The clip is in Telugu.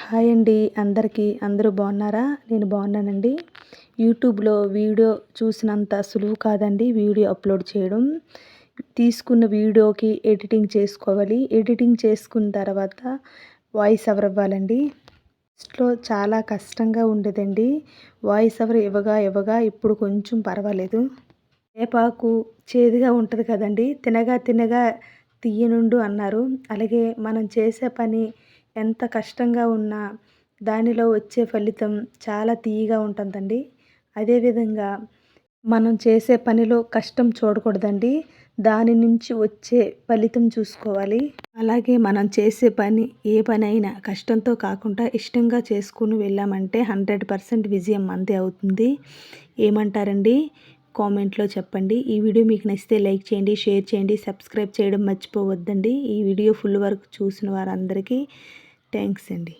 హాయ్ అండి అందరికీ. అందరూ బాగున్నారా? నేను బాగున్నానండి. యూట్యూబ్‌లో వీడియో చూసినంత సులువు కాదండి వీడియో అప్లోడ్ చేయడం. తీసుకున్న వీడియోకి ఎడిటింగ్ చేసుకోవాలి. ఎడిటింగ్ చేసుకున్న తర్వాత వాయిస్ ఓవర్ ఇవ్వాలండి. ఫస్ట్‌లో చాలా కష్టంగా ఉండేదండి. వాయిస్ ఓవర్ ఇవ్వగా ఇప్పుడు కొంచెం పర్వాలేదు. వేపాకు చేదుగా ఉంటది కదండీ! తినగా తినగా తియ్యనుండు అన్నారు. అలాగే మనం చేసే పని ఎంత కష్టంగా ఉన్నా దానిలో వచ్చే ఫలితం చాలా తియ్యగా ఉంటుందండి. అదేవిధంగా మనం చేసే పనిలో కష్టం చూడకూడదండి. దాని నుంచి వచ్చే ఫలితం చూసుకోవాలి. అలాగే మనం చేసే పని ఏ పనైనా కష్టంతో కాకుండా ఇష్టంగా చేసుకొని వెళ్ళామంటే 100% విజయం మనదే అవుతుంది. ఏమంటారండి? కామెంట్లో చెప్పండి. ఈ వీడియో మీకు నచ్చితే లైక్ చేయండి, షేర్ చేయండి, సబ్స్క్రైబ్ చేయడం మర్చిపోవద్దండి. ఈ వీడియో ఫుల్ వరకు చూసిన వారందరికీ థ్యాంక్స్ అండి.